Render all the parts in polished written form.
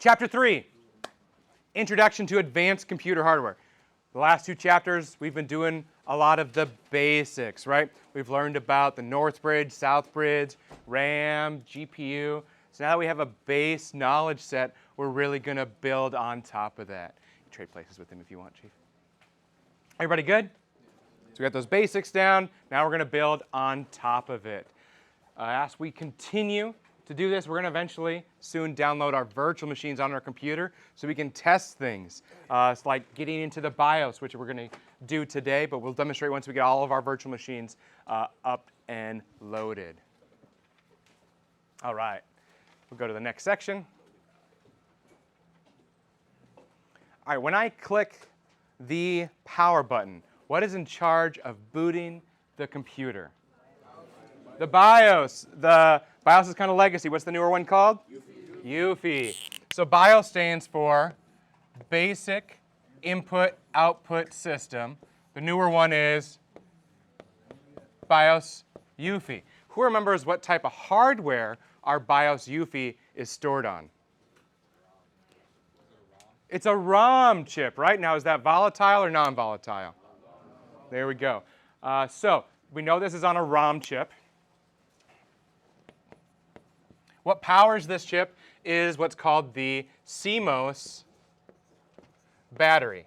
Chapter 3, Introduction to Advanced Computer Hardware. The last two chapters, we've been doing a lot of the basics, right? We've learned about the North Bridge, South Bridge, RAM, GPU. So now that we have a base knowledge set, we're really going to build on top of that. Trade places with him if you want, Chief. Everybody good? So we got those basics down. Now we're going to build on top of it. As we continue to do this, we're going to eventually soon download our virtual machines on our computer so we can test things. It's like getting into the BIOS, which we're going to do today, but we'll demonstrate once we get all of our virtual machines up and loaded. All right, we'll go to the next section. All right, when I click the power button, what is in charge of booting the computer? The BIOS. The BIOS is kind of legacy. What's the newer one called? UFI. So BIOS stands for Basic Input Output System. The newer one is BIOS UFI. Who remembers what type of hardware our BIOS UFI is stored on? It's a ROM chip, right? Now, is that volatile or non-volatile? There we go. So we know this is on a ROM chip. What powers this chip is what's called the CMOS battery.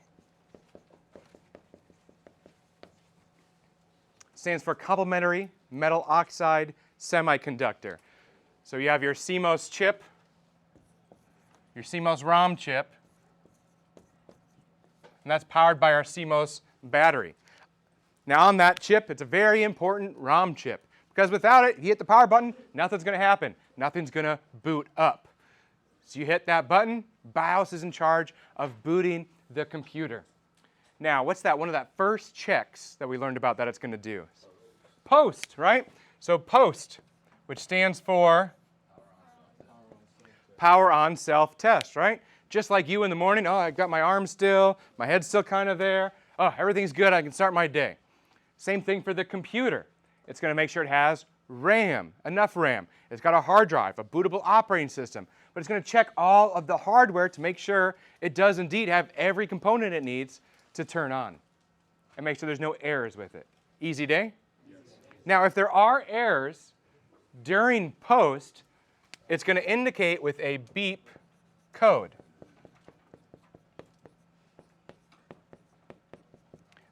Stands for complementary metal oxide semiconductor. So you have your CMOS chip, your CMOS ROM chip, and that's powered by our CMOS battery. Now on that chip, it's a very important ROM chip, because without it, you hit the power button, nothing's going to happen. Nothing's going to boot up. So you hit that button, BIOS is in charge of booting the computer. Now, what's that? One of that first checks that we learned about that it's going to do. Post, right? So post, which stands for power on self-test, right? Just like you in the morning, oh, I got my arm still, my head's still kind of there. Oh, everything's good, I can start my day. Same thing for the computer. It's going to make sure it has RAM, enough RAM. It's got a hard drive, a bootable operating system, but it's going to check all of the hardware to make sure it does indeed have every component it needs to turn on and make sure there's no errors with it. Easy day? Yes. Now, if there are errors during post, it's going to indicate with a beep code.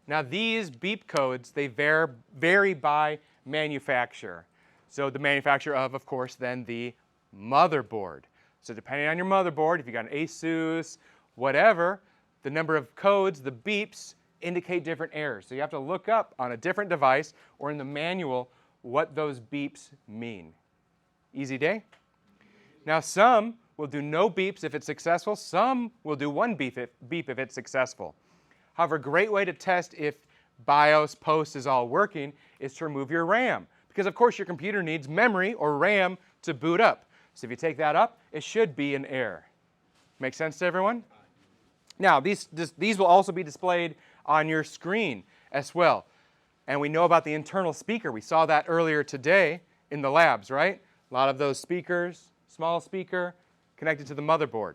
Now, these beep codes, they vary by manufacturer. So the manufacturer of course, then the motherboard. So depending on your motherboard, if you got an Asus, whatever, the number of codes, the beeps, indicate different errors. So you have to look up on a different device or in the manual what those beeps mean. Easy day? Now some will do no beeps if it's successful. Some will do one beep if it's successful. However, a great way to test if BIOS post is all working is to remove your RAM. Because of course your computer needs memory or RAM to boot up. So if you take that up, it should be an error. Make sense to everyone? Now these will also be displayed on your screen as well. And we know about the internal speaker. We saw that earlier today in the labs, right? A lot of those speakers, small speaker, connected to the motherboard.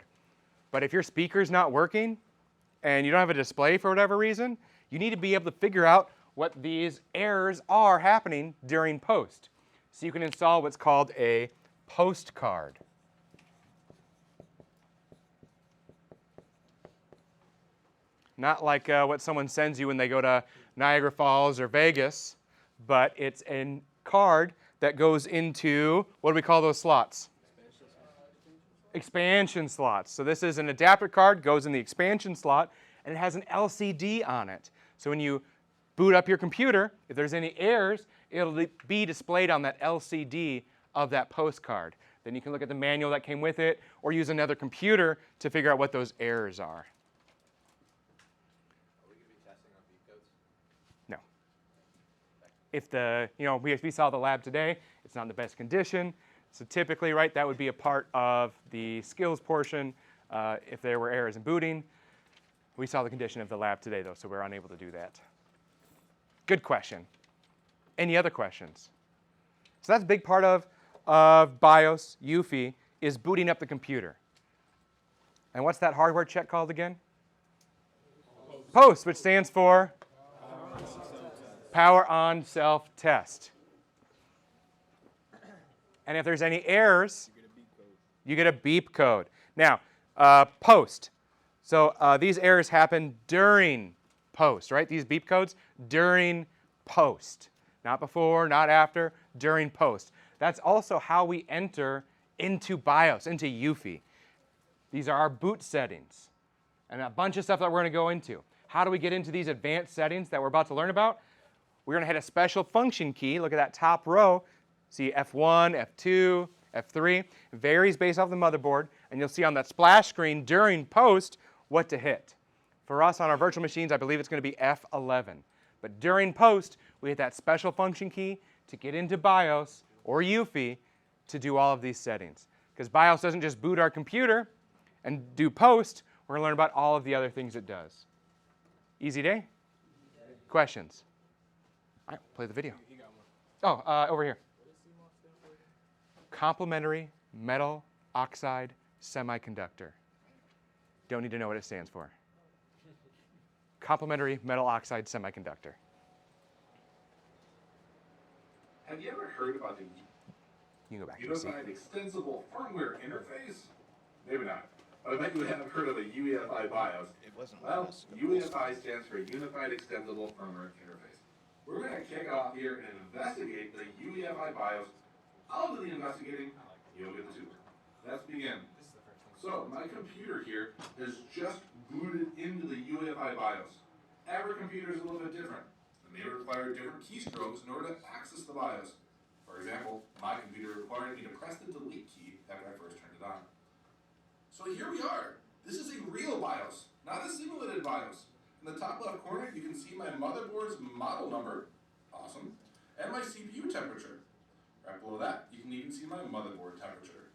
But if your speaker's not working and you don't have a display for whatever reason, you need to be able to figure out what these errors are happening during post. So you can install what's called a post card. Not like what someone sends you when they go to Niagara Falls or Vegas, but it's a card that goes into, what do we call those slots? Expansion slots. So this is an adapter card, goes in the expansion slot, and it has an LCD on it. So when you boot up your computer, if there's any errors, it'll be displayed on that LCD of that postcard. Then you can look at the manual that came with it or use another computer to figure out what those errors are. Are we going to be testing on beep codes? No. If we saw the lab today, it's not in the best condition. So typically, right, that would be a part of the skills portion if there were errors in booting. We saw the condition of the lab today, though, so we're unable to do that. Good question. Any other questions? So that's a big part of BIOS, UFI, is booting up the computer. And what's that hardware check called again? Post, which stands for Power On Self-Test. And if there's any errors, you get a beep code. Now, post. So these errors happen during post, right? These beep codes during post. Not before, not after, during post. That's also how we enter into BIOS, into UEFI. These are our boot settings and a bunch of stuff that we're going to go into. How do we get into these advanced settings that we're about to learn about? We're going to hit a special function key. Look at that top row. See F1, F2, F3. It varies based off the motherboard. And you'll see on that splash screen during post what to hit. For us on our virtual machines, I believe it's going to be F11. But during post, we hit that special function key to get into BIOS or UEFI to do all of these settings. Because BIOS doesn't just boot our computer and do post. We're going to learn about all of the other things it does. Easy day? Questions? All right, play the video. Oh, over here. Complementary metal oxide semiconductor. Don't need to know what it stands for. Complementary metal oxide semiconductor. Have you ever heard about the You can go back to your seat. Unified Extensible Firmware Interface? Maybe not. But I bet you haven't heard of a UEFI BIOS. Well, UEFI stands for Unified Extensible Firmware Interface. We're going to kick off here and investigate the UEFI BIOS. I'll do the investigating, you'll get the tour. Let's begin. So, my computer here is just booted into the UEFI BIOS. Every computer is a little bit different, and they require different keystrokes in order to access the BIOS. For example, my computer required me to press the delete key after I first turned it on. So here we are. This is a real BIOS, not a simulated BIOS. In the top left corner, you can see my motherboard's model number, awesome, and my CPU temperature. Right below that, you can even see my motherboard temperature.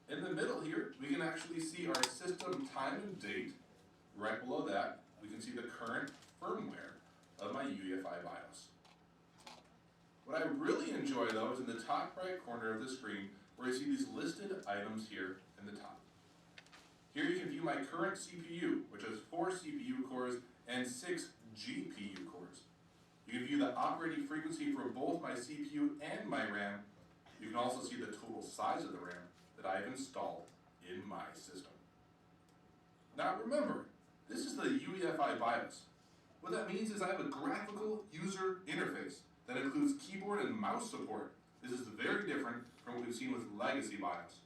In the middle here, we can actually see our system time and date. Right below that, we can see the current firmware of my UEFI BIOS. What I really enjoy, though, is in the top right corner of the screen, where you see these listed items here in the top. Here you can view my current CPU, which has 4 CPU cores and 6 GPU cores. You can view the operating frequency for both my CPU and my RAM. You can also see the total size of the RAM that I have installed in my system. Now remember, this is the UEFI BIOS. What that means is I have a graphical user interface that includes keyboard and mouse support. This is very different from what we've seen with legacy BIOS.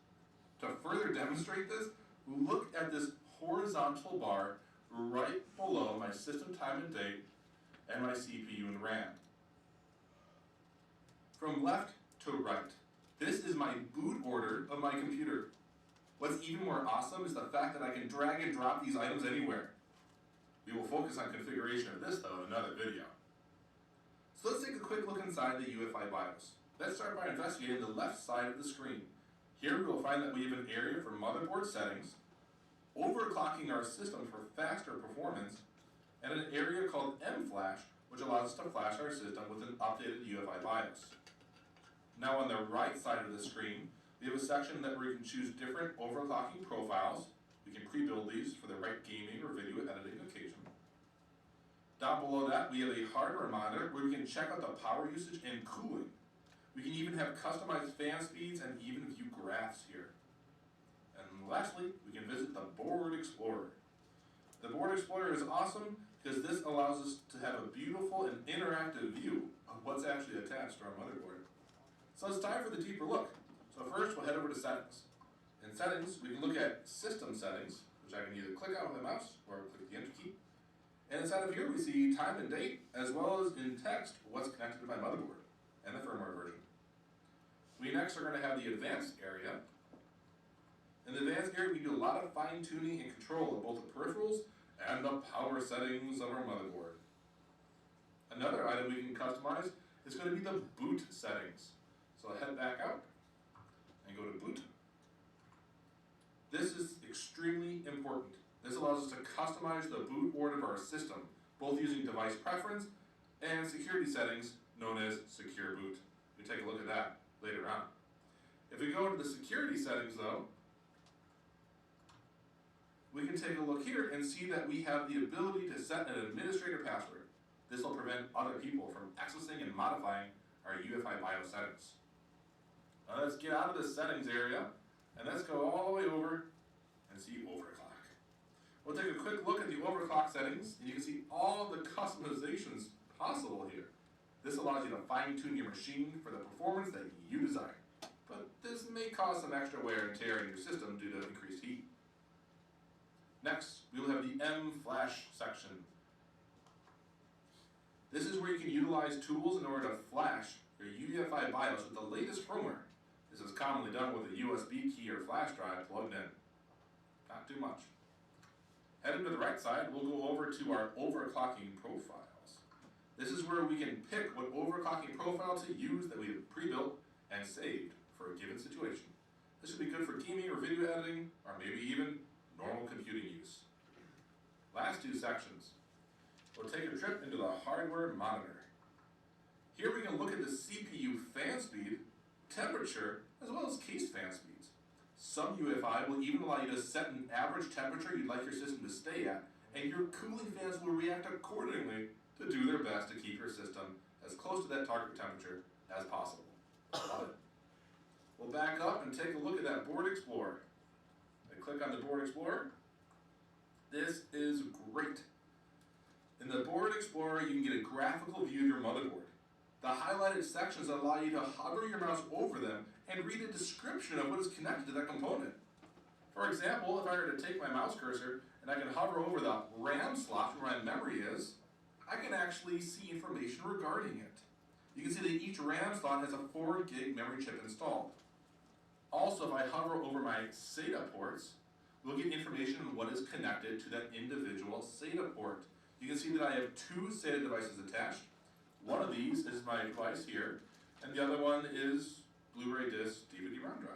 To further demonstrate this, look at this horizontal bar right below my system time and date and my CPU and RAM. From left to right, this is my boot order of my computer. What's even more awesome is the fact that I can drag and drop these items anywhere. We will focus on configuration of this, though, in another video. So let's take a quick look inside the UEFI BIOS. Let's start by investigating the left side of the screen. Here we will find that we have an area for motherboard settings, overclocking our system for faster performance, and an area called M-Flash, which allows us to flash our system with an updated UEFI BIOS. Now on the right side of the screen, we have a section where we can choose different overclocking profiles. We can pre-build these for the right gaming or video editing occasion. Down below that, we have a hardware monitor where we can check out the power usage and cooling. We can even have customized fan speeds and even view graphs here. And lastly, we can visit the Board Explorer. The Board Explorer is awesome because this allows us to have a beautiful and interactive view of what's actually attached to our motherboard. So it's time for the deeper look. So first, we'll head over to settings. In settings, we can look at system settings, which I can either click on with the mouse or click the enter key. And inside of here, we see time and date, as well as in text, what's connected to my motherboard and the firmware version. We next are going to have the advanced area. In the advanced area, we do a lot of fine-tuning and control of both the peripherals and the power settings of our motherboard. Another item we can customize is going to be the boot settings. So I'll head back out and go to boot. This is extremely important. This allows us to customize the boot order of our system, both using device preference and security settings known as Secure Boot. We take a look at that later on. If we go into the security settings though, we can take a look here and see that we have the ability to set an administrator password. This will prevent other people from accessing and modifying our UEFI BIOS settings. Now let's get out of the settings area and let's go all the way over and see overclock. We'll take a quick look at the overclock settings and you can see all the customizations possible here. This allows you to fine-tune your machine for the performance that you desire. But this may cause some extra wear and tear in your system due to increased heat. Next, we will have the M-Flash section. This is where you can utilize tools in order to flash your UEFI BIOS with the latest firmware. This is commonly done with a USB key or flash drive plugged in. Not too much. Heading to the right side, we'll go over to our overclocking profiles. This is where we can pick what overclocking profile to use that we have pre-built and saved for a given situation. This should be good for gaming or video editing, or maybe even normal computing use. Last two sections. We'll take a trip into the hardware monitor. Here we can look at the CPU fan speed, temperature, as well as case fan speeds. Some UEFI will even allow you to set an average temperature you'd like your system to stay at, and your cooling fans will react accordingly to do their best to keep your system as close to that target temperature as possible. Love it. We'll back up and take a look at that Board Explorer. I click on the Board Explorer. This is great. In the Board Explorer, you can get a graphical view of your motherboard. The highlighted sections allow you to hover your mouse over them and read a description of what is connected to that component. For example, if I were to take my mouse cursor and I can hover over the RAM slot where my memory is, I can actually see information regarding it. You can see that each RAM slot has a 4 gig memory chip installed. Also, if I hover over my SATA ports, we'll get information on what is connected to that individual SATA port. You can see that I have 2 SATA devices attached. One of these is my device here, and the other one is Blu-ray disc DVD ROM drive.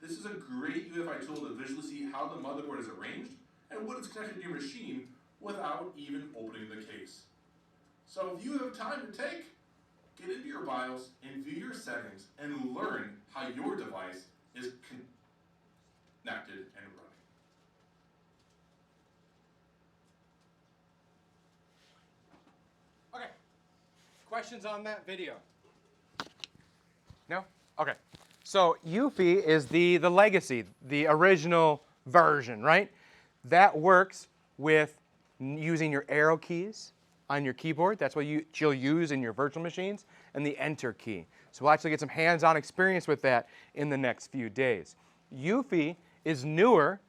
This is a great UEFI tool to visually see how the motherboard is arranged and what is connected to your machine without even opening the case. So if you have time to take, get into your BIOS and view your settings and learn how your device is connected and running. Okay. Questions on that video? No? Okay. So UEFI is the legacy, the original version, right? That works with using your arrow keys on your keyboard. That's what you'll use in your virtual machines, and the Enter key. So we'll actually get some hands-on experience with that in the next few days. UEFI is newer,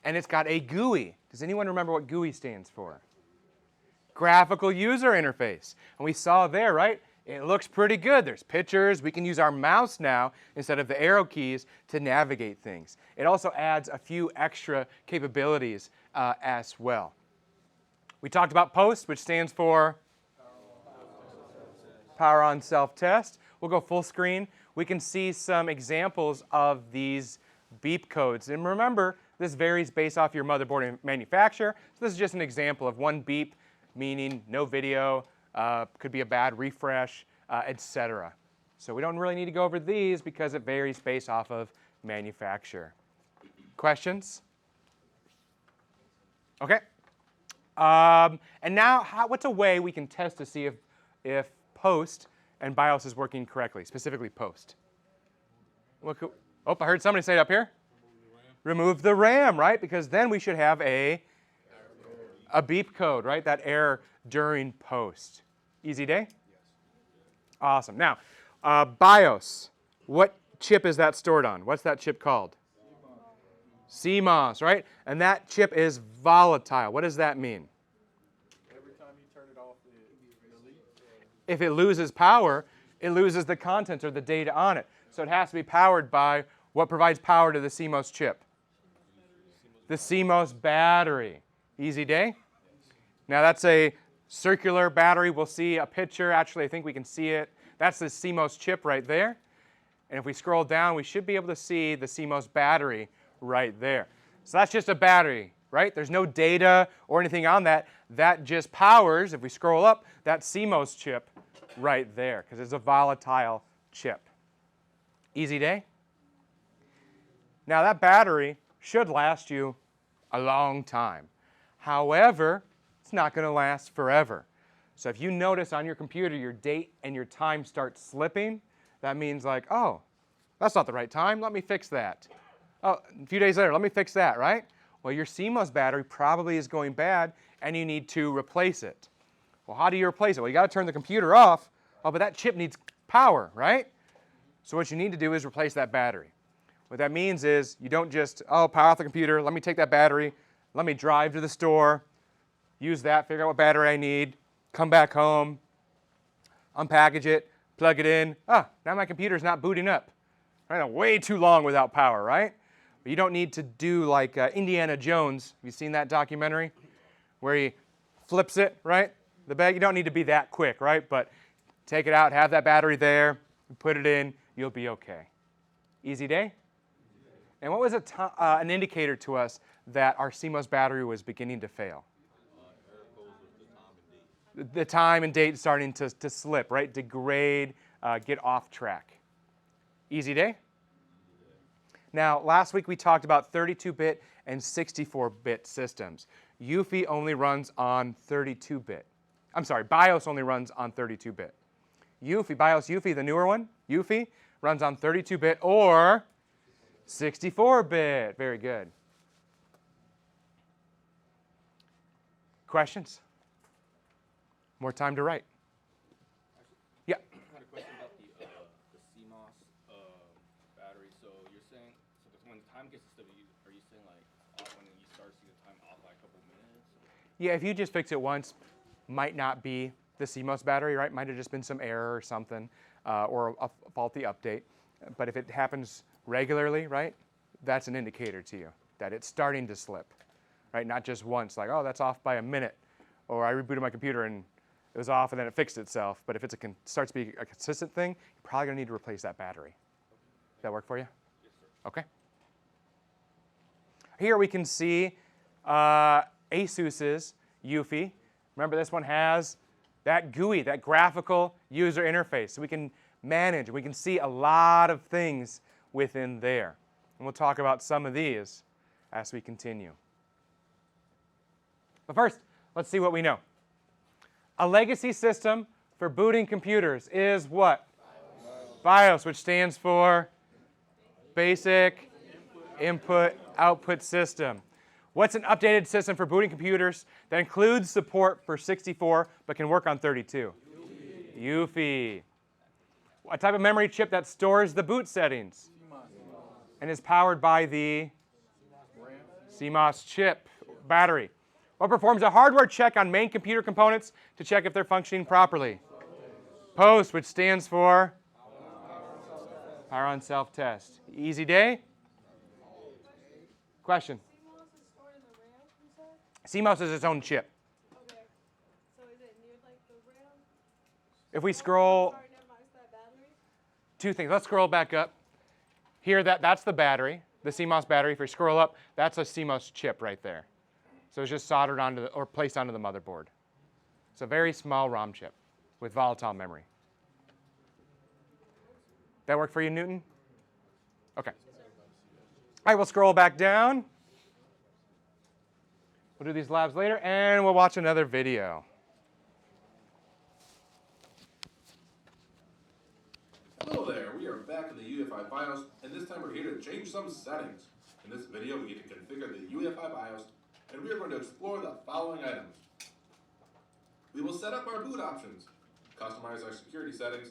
and it's got a GUI. Does anyone remember what GUI stands for? Graphical User Interface. And we saw there, right? It looks pretty good. There's pictures. We can use our mouse now instead of the arrow keys to navigate things. It also adds a few extra capabilities as well. We talked about POST, which stands for Power on Self-Test. We'll go full screen. We can see some examples of these beep codes. And remember, this varies based off your motherboard and manufacturer. So this is just an example of one beep, meaning no video, could be a bad refresh, etc. So we don't really need to go over these because it varies based off of manufacturer. Questions? Okay. And now, what's a way we can test to see if POST and BIOS is working correctly, specifically POST? Oh, I heard somebody say it up here. Remove the RAM, right? Because then we should have a beep code, right? That error during POST. Easy day? Yes. Awesome. Now, BIOS. What chip is that stored on? What's that chip called? CMOS, right? And that chip is volatile. What does that mean? Every time you turn it off, it deletes. If it loses power, it loses the contents or the data on it. So it has to be powered by what provides power to the CMOS chip? The CMOS battery. Easy day? Now that's a circular battery. We'll see a picture. Actually, I think we can see it. That's the CMOS chip right there. And if we scroll down, we should be able to see the CMOS battery right there. So that's just a battery, right? There's no data or anything on that. That just powers, if we scroll up, that CMOS chip right there because it's a volatile chip. Easy day? Now that battery should last you a long time. However, it's not going to last forever. So if you notice on your computer your date and your time start slipping, that means like, oh, that's not the right time. Let me fix that. Oh, a few days later, let me fix that, right? Well, your CMOS battery probably is going bad and you need to replace it. Well, how do you replace it? Well, you got to turn the computer off. Oh, but that chip needs power, right? So what you need to do is replace that battery. What that means is you don't just, oh, power off the computer, let me take that battery, let me drive to the store, use that, figure out what battery I need, come back home, unpackage it, plug it in. Ah, now my computer's not booting up. Right? Way too long without power, right? But you don't need to do like Indiana Jones. Have you seen that documentary? Where he flips it, right? The bag, you don't need to be that quick, right? But take it out, have that battery there, put it in, you'll be okay. Easy day? And what was an indicator to us that our CMOS battery was beginning to fail? The time and date starting to slip, right? Degrade, get off track. Easy day? Now, last week we talked about 32-bit and 64-bit systems. UFI only runs on 32-bit. I'm sorry, BIOS only runs on 32-bit. UFI, BIOS UFI, the newer one, UFI, runs on 32-bit or 64-bit. Very good. Questions? More time to write. Yeah. I had a question about the CMOS battery. So you're saying, so when the time gets to are you saying like when you start seeing the time off by a couple minutes? Yeah, if you just fix it once, might not be the CMOS battery, right? Might have just been some error or something, or a faulty update. But if it happens regularly, right, that's an indicator to you that it's starting to slip, right? Not just once, like, oh, that's off by a minute, or I rebooted my computer and it was off and then it fixed itself. But if it starts to be a consistent thing, you're probably going to need to replace that battery. Does that work for you? Yes, sir. Okay. Here we can see ASUS's UFI. Remember, this one has that GUI, that graphical user interface. So we can manage, we can see a lot of things within there. And we'll talk about some of these as we continue. But first, let's see what we know. A legacy system for booting computers is what? BIOS, which stands for Basic Input Output System. What's an updated system for booting computers that includes support for 64 but can work on 32? UFI. A type of memory chip that stores the boot settings and is powered by the CMOS chip battery. What performs a hardware check on main computer components to check if they're functioning properly? POST, which stands for Power on Self-Test. Easy day? Question? CMOS is its own chip. Okay. So is it near like the RAM? If we scroll, Sorry, never mind. It's that battery. two things. Let's scroll back up. Here, that's the battery, the CMOS battery. If you scroll up, that's a CMOS chip right there. So it's just soldered onto or placed onto the motherboard. It's a very small ROM chip with volatile memory. That work for you, Newton? Okay. All right, we'll scroll back down. We'll do these labs later, and we'll watch another video. Hello there, we are back in the UEFI BIOS, and this time we're here to change some settings. In this video, we get to configure the UEFI BIOS, and we are going to explore the following items. We will set up our boot options, customize our security settings,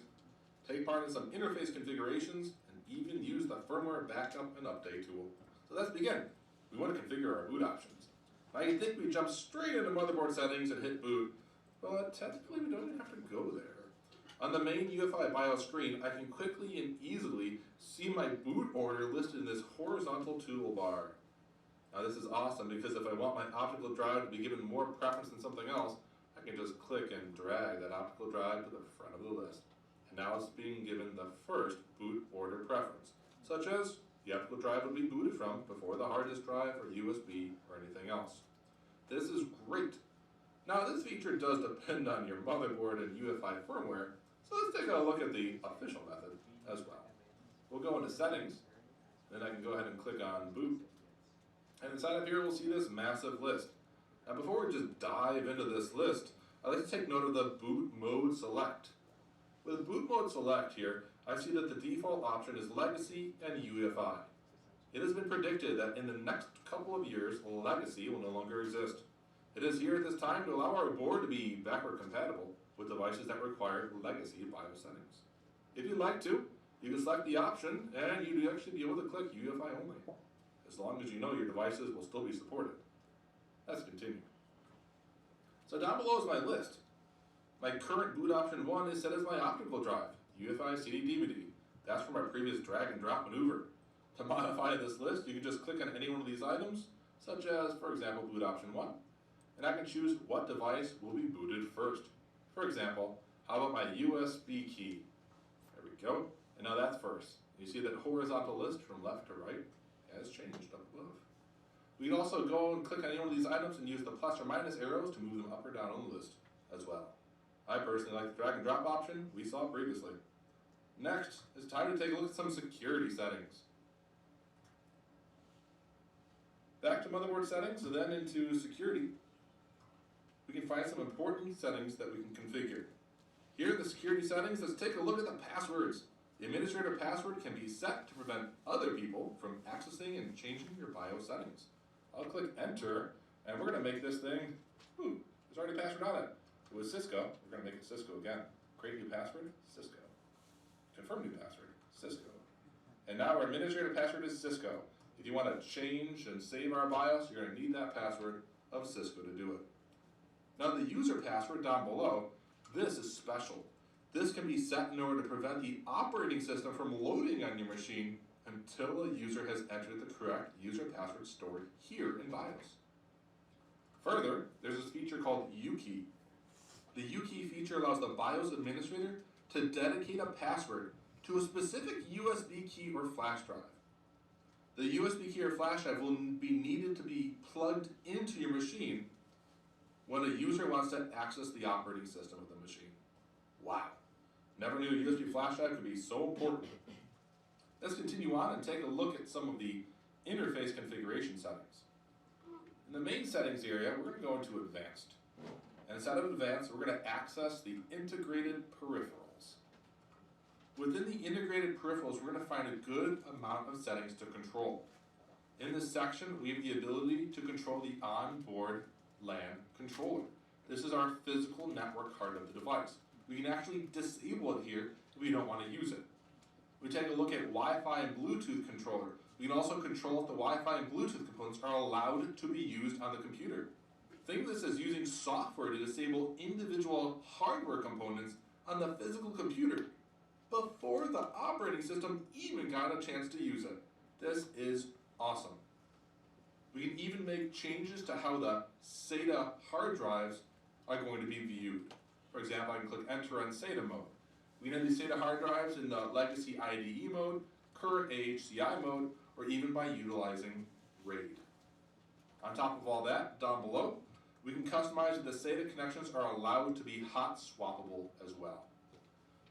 take part in some interface configurations, and even use the firmware backup and update tool. So let's begin. We want to configure our boot options. Now you'd think we jump straight into motherboard settings and hit boot, but technically we don't even have to go there. On the main UEFI BIOS screen, I can quickly and easily see my boot order listed in this horizontal toolbar. Now this is awesome because if I want my optical drive to be given more preference than something else, I can just click and drag that optical drive to the front of the list. And now it's being given the first boot order preference, such as the optical drive would be booted from before the hard disk drive or USB or anything else. This is great. Now this feature does depend on your motherboard and UEFI firmware, so let's take a look at the official method as well. We'll go into settings, then I can go ahead and click on boot. And inside of here, we'll see this massive list. Now before we just dive into this list, I'd like to take note of the boot mode select. With boot mode select here, I see that the default option is legacy and UEFI. It has been predicted that in the next couple of years, legacy will no longer exist. It is here at this time to allow our board to be backward compatible with devices that require legacy BIOS settings. If you'd like to, you can select the option and you'd actually be able to click UEFI only, as long as you know your devices will still be supported. Let's continue. So down below is my list. My current boot option 1 is set as my optical drive, UEFI CD DVD. That's from our previous drag and drop maneuver. To modify this list, you can just click on any one of these items, such as, for example, boot option 1, and I can choose what device will be booted first. For example, how about my USB key? There we go, and now that's first. You see that horizontal list from left to right has changed up above. We can also go and click on any one of these items and use the plus or minus arrows to move them up or down on the list as well. I personally like the drag and drop option we saw previously. Next, it's time to take a look at some security settings. Back to motherboard settings and then into security. We can find some important settings that we can configure. Here in the security settings, let's take a look at the passwords. The administrator password can be set to prevent other people from accessing and changing your BIOS settings. I'll click enter, and we're going to make this thing, there's already a password on it. It was Cisco, we're going to make it Cisco again. Create new password, Cisco. Confirm new password, Cisco. And now our administrator password is Cisco. If you want to change and save our BIOS, you're going to need that password of Cisco to do it. Now the user password down below, this is special. This can be set in order to prevent the operating system from loading on your machine until a user has entered the correct user password stored here in BIOS. Further, there's this feature called UKey. The UKey feature allows the BIOS administrator to dedicate a password to a specific USB key or flash drive. The USB key or flash drive will be needed to be plugged into your machine when a user wants to access the operating system of the machine. Wow, never knew a USB flash drive could be so important. Let's continue on and take a look at some of the interface configuration settings. In the main settings area, we're going to go into advanced. And inside of advanced, we're going to access the integrated peripherals. Within the integrated peripherals, we're going to find a good amount of settings to control. In this section, we have the ability to control the onboard LAN controller. This is our physical network card of the device. We can actually disable it here if we don't want to use it. We take a look at Wi-Fi and Bluetooth controller. We can also control if the Wi-Fi and Bluetooth components are allowed to be used on the computer. Think of this as using software to disable individual hardware components on the physical computer before the operating system even got a chance to use it. This is awesome. We can even make changes to how the SATA hard drives are going to be viewed. For example, I can click enter on SATA mode. We can have these SATA hard drives in the legacy IDE mode, current AHCI mode, or even by utilizing RAID. On top of all that, down below, we can customize that the SATA connections are allowed to be hot swappable as well.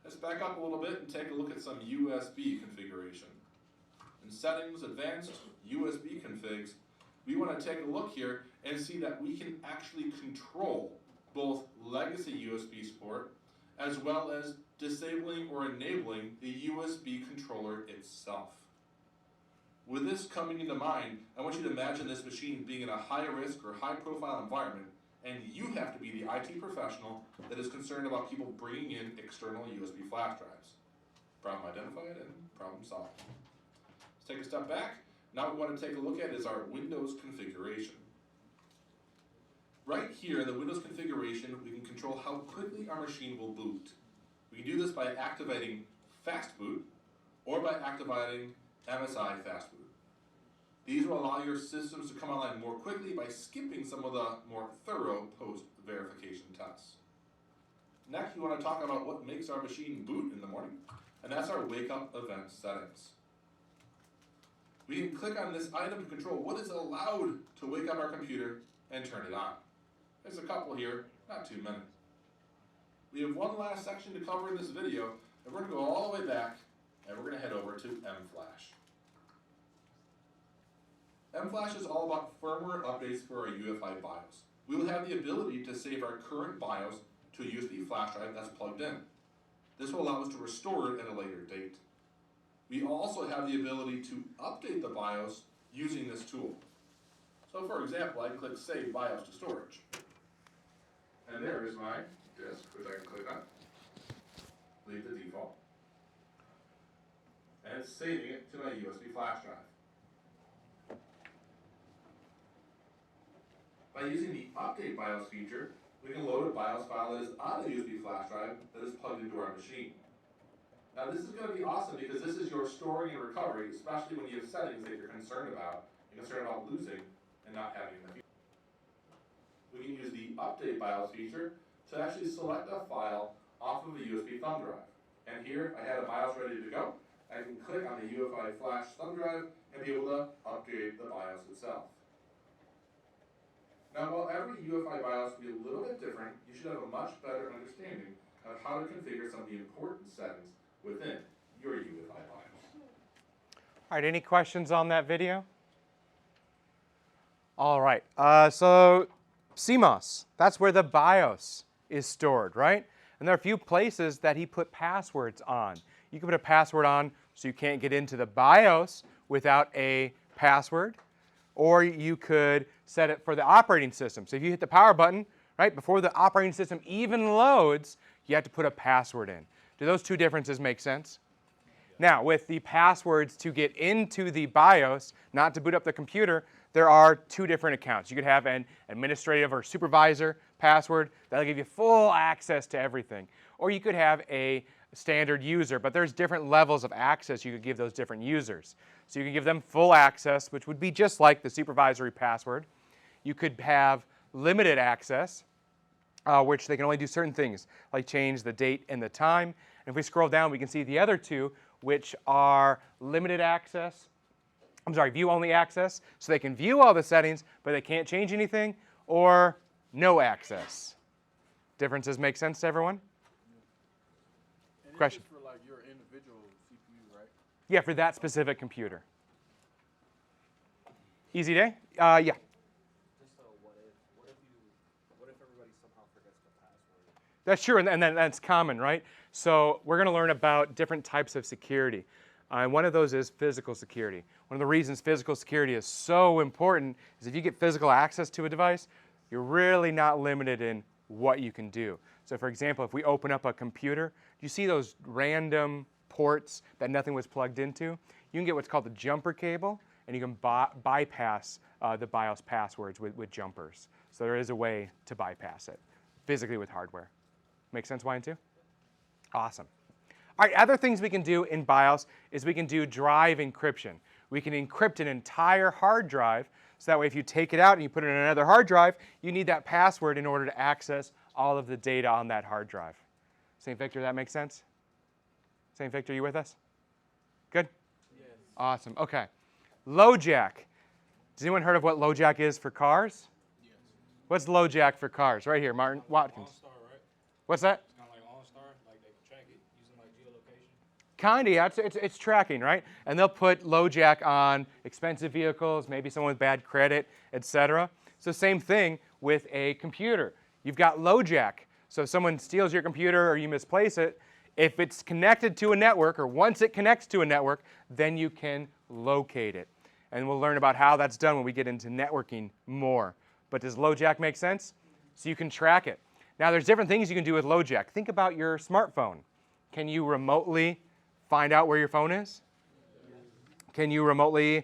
Let's back up a little bit and take a look at some USB configuration. In settings, advanced USB configs, we want to take a look here and see that we can actually control both legacy USB support as well as disabling or enabling the USB controller itself. With this coming into mind, I want you to imagine this machine being in a high risk or high profile environment, and you have to be the IT professional that is concerned about people bringing in external USB flash drives. Problem identified and problem solved. Let's take a step back. Now what we want to take a look at is our Windows configuration. Right here in the Windows configuration, we can control how quickly our machine will boot. We can do this by activating Fast Boot or by activating MSI Fast Boot. These will allow your systems to come online more quickly by skipping some of the more thorough post-verification tests. Next, we want to talk about what makes our machine boot in the morning, and that's our wake-up event settings. We can click on this item to control what is allowed to wake up our computer and turn it on. There's a couple here, not too many. We have one last section to cover in this video, and we're going to go all the way back, and we're going to head over to mFlash. mFlash is all about firmware updates for our UEFI BIOS. We will have the ability to save our current BIOS to a USB flash drive that's plugged in. This will allow us to restore it at a later date. We also have the ability to update the BIOS using this tool. So for example, I click Save BIOS to Storage. And there is my disk, which I can click on. Leave the default. And it's saving it to my USB flash drive. By using the Update BIOS feature, we can load a BIOS file that is on a USB flash drive that is plugged into our machine. Now this is going to be awesome because this is your storing and recovery, especially when you have settings that you're concerned about. You're concerned about losing and not having in the future. We can use the Update BIOS feature to actually select a file off of a USB thumb drive. And here I had a BIOS ready to go. I can click on the UEFI flash thumb drive and be able to update the BIOS itself. Now, while every UEFI BIOS will be a little bit different, you should have a much better understanding of how to configure some of the important settings within your UEFI BIOS. All right, any questions on that video? All right, so CMOS, that's where the BIOS is stored, right? And there are a few places that he put passwords on. You can put a password on so you can't get into the BIOS without a password, or you could set it for the operating system. So if you hit the power button, right, before the operating system even loads, you have to put a password in. Do those two differences make sense? Now, with the passwords to get into the BIOS, not to boot up the computer, there are two different accounts. You could have an administrative or supervisor password that'll give you full access to everything. Or you could have a standard user, but there's different levels of access you could give those different users. So you can give them full access, which would be just like the supervisory password. You could have limited access, which they can only do certain things, like change the date and the time. And if we scroll down, we can see the other two, which are limited access, view only access, so they can view all the settings, but they can't change anything, or no access. Differences make sense to everyone? And Question. This is for like your individual CPU, right? Yeah, for that specific computer. Easy day? Yeah. Just what if everybody somehow forgets the password? That's true, and that's common, right? So we're going to learn about different types of security. And one of those is physical security. One of the reasons physical security is so important is if you get physical access to a device, you're really not limited in what you can do. So for example, if we open up a computer, you see those random ports that nothing was plugged into? You can get what's called the jumper cable, and you can bypass the BIOS passwords with jumpers. So there is a way to bypass it physically with hardware. Make sense, 1 and 2? Awesome. All right, other things we can do in BIOS is we can do drive encryption. We can encrypt an entire hard drive, so that way if you take it out and you put it in another hard drive, you need that password in order to access all of the data on that hard drive. St. Victor, that makes sense? St. Victor, you with us? Good? Yes. Awesome, okay. LoJack. Has anyone heard of what LoJack is for cars? Yes. What's LoJack for cars? Right here, Martin Watkins. OnStar, right? What's that? It's kind of like OnStar, like they can track it using like geolocation. Kind of, yeah, it's tracking, right? And they'll put LoJack on expensive vehicles, maybe someone with bad credit, etc. So same thing with a computer. You've got LoJack. So if someone steals your computer or you misplace it, if it's connected to a network, or once it connects to a network, then you can locate it. And we'll learn about how that's done when we get into networking more. But does LoJack make sense? So you can track it. Now there's different things you can do with LoJack. Think about your smartphone. Can you remotely find out where your phone is? Can you remotely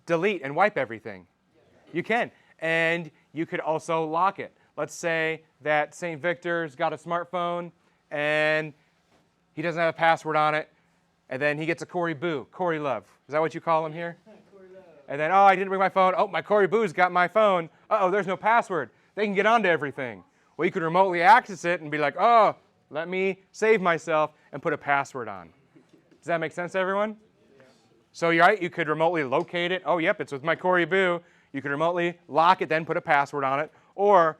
delete and wipe everything? You can. And you could also lock it. Let's say that St. Victor's got a smartphone and he doesn't have a password on it, and then he gets a Corey Boo, Corey Love. Is that what you call him here? And then, oh, I didn't bring my phone. Oh, my Corey Boo's got my phone. Uh-oh, there's no password. They can get onto everything. Well, you could remotely access it and be like, oh, let me save myself and put a password on. Does that make sense to everyone? Yeah. So you're right, you could remotely locate it. Oh, yep, it's with my Corey Boo. You could remotely lock it, then put a password on it. Or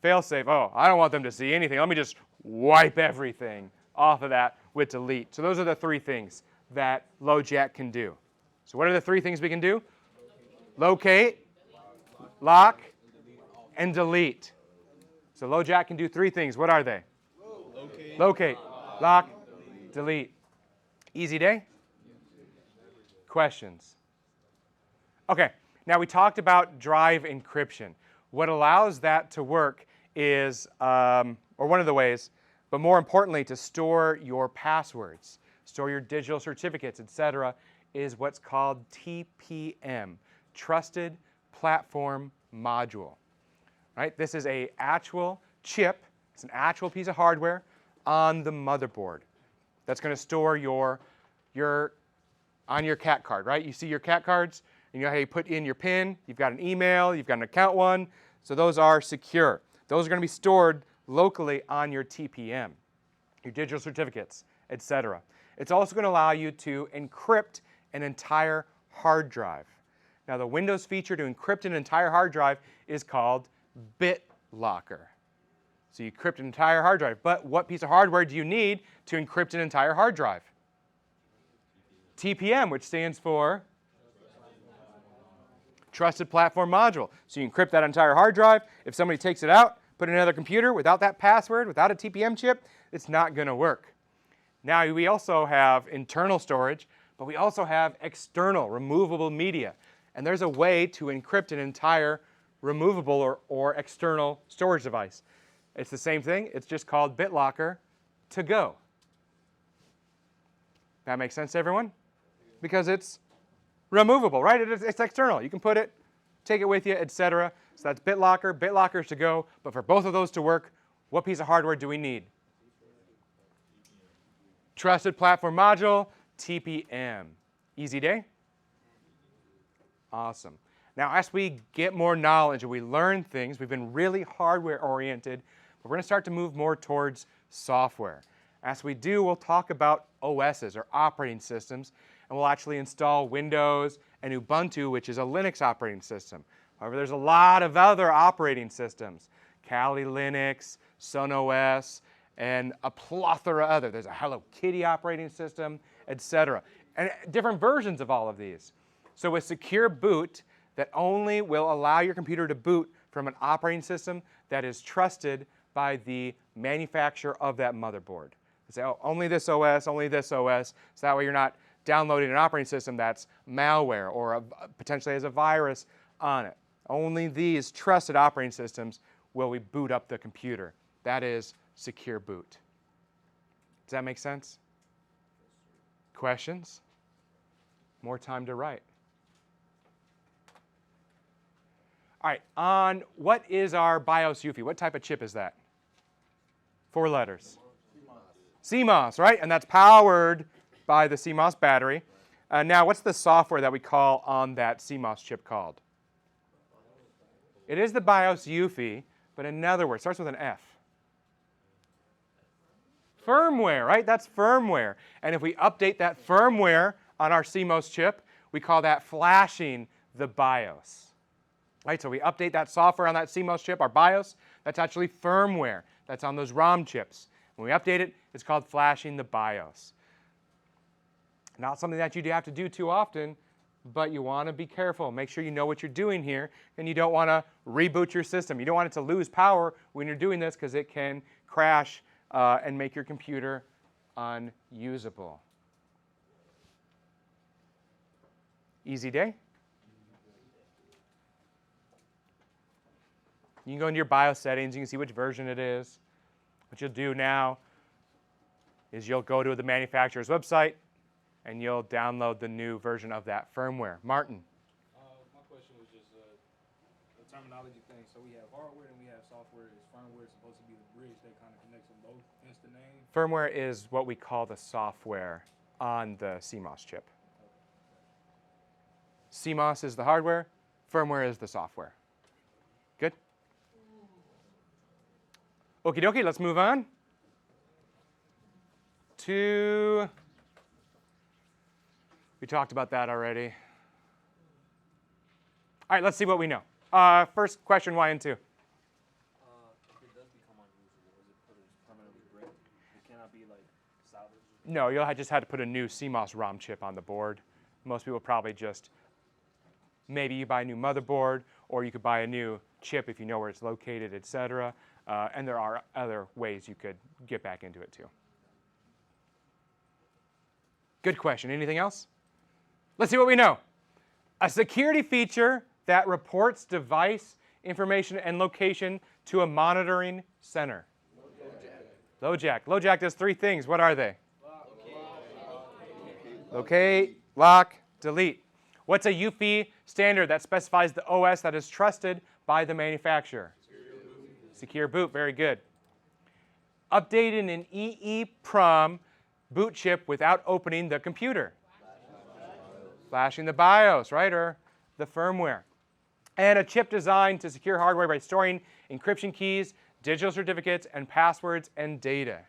fail-safe, oh, I don't want them to see anything. Let me just wipe everything off of that with delete. So those are the three things that LoJack can do. So what are the three things we can do? locate, lock, and delete. So LoJack can do three things. What are they? Locate, lock, delete. Easy day? Questions? Okay, now we talked about drive encryption. What allows that to work is, or one of the ways, but more importantly, to store your passwords, store your digital certificates, etc., is what's called TPM, Trusted Platform Module. Right? This is an actual chip, it's an actual piece of hardware on the motherboard that's going to store on your CAT card, right? You see your CAT cards, and you know how you put in your PIN, you've got an email, you've got an account one, so those are secure. Those are going to be stored locally on your TPM, your digital certificates, etc. It's also going to allow you to encrypt an entire hard drive. Now, the Windows feature to encrypt an entire hard drive is called BitLocker. So you encrypt an entire hard drive. But what piece of hardware do you need to encrypt an entire hard drive? TPM, which stands for Trusted Platform Module. So you encrypt that entire hard drive. If somebody takes it out, put it in another computer without that password, without a TPM chip, it's not going to work. Now, we also have internal storage, but we also have external, removable media. And there's a way to encrypt an entire removable or external storage device. It's the same thing. It's just called BitLocker to go. That makes sense to everyone? Because it's removable, right? It's external. You can put it, take it with you, etc. So that's BitLocker. BitLocker is to go. But for both of those to work, what piece of hardware do we need? Trusted Platform Module, TPM. Easy day? Awesome. Now, as we get more knowledge and we learn things, we've been really hardware oriented, but we're going to start to move more towards software. As we do, we'll talk about OSs, or operating systems, and we'll actually install Windows and Ubuntu, which is a Linux operating system. However, there's a lot of other operating systems, Kali Linux, SunOS, and a plethora of other. There's a Hello Kitty operating system, etc. And different versions of all of these. So with Secure Boot, that only will allow your computer to boot from an operating system that is trusted by the manufacturer of that motherboard. They say, oh, only this OS, only this OS. So that way you're not downloading an operating system that's malware or potentially has a virus on it. Only these trusted operating systems will we boot up the computer. That is Secure Boot. Does that make sense? Questions? More time to write. All right, on what is our BIOS UEFI? What type of chip is that? 4 letters. CMOS, right? And that's powered by the CMOS battery. Now, what's the software that we call on that CMOS chip called? It is the BIOS UEFI, but another word. It starts with an F. Firmware, right? That's firmware. And if we update that firmware on our CMOS chip, we call that flashing the BIOS. Right, so we update that software on that CMOS chip, our BIOS, that's actually firmware. That's on those ROM chips. When we update it, it's called flashing the BIOS. Not something that you have to do too often, but you want to be careful. Make sure you know what you're doing here, and you don't want to reboot your system. You don't want it to lose power when you're doing this because it can crash and make your computer unusable. Easy day? You can go into your BIOS settings. You can see which version it is. What you'll do now is you'll go to the manufacturer's website and you'll download the new version of that firmware. Martin. My question was just a terminology thing. So we have hardware and we have software. Is firmware supposed to be the bridge that kind of connects them both? Hence the name? Firmware is what we call the software on the CMOS chip. CMOS is the hardware. Firmware is the software. Good? Okie dokie, let's move on to, we talked about that already. All right, let's see what we know. First question, why and 2? If it does become unusable, is it put as permanently brick? It cannot be like salvaged? No, you'll just have to put a new CMOS ROM chip on the board. Most people probably just maybe you buy a new motherboard, or you could buy a new chip if you know where it's located, etc. And there are other ways you could get back into it too. Good question. Anything else? Let's see what we know. A security feature that reports device information and location to a monitoring center. LoJack. LoJack does 3 things. What are they? Locate, lock, delete. What's a UFI standard that specifies the OS that is trusted by the manufacturer? Secure boot. Very good. Updating an EEPROM boot chip without opening the computer. Flashing the BIOS, right, or the firmware. And a chip designed to secure hardware by storing encryption keys, digital certificates, and passwords and data.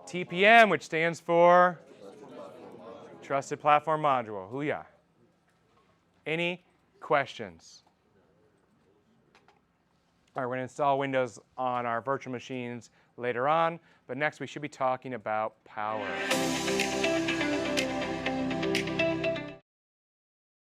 TPM, which stands for Trusted Platform Module. Hoo-yah. Any questions? All right, we're going to install Windows on our virtual machines later on, but next we should be talking about power.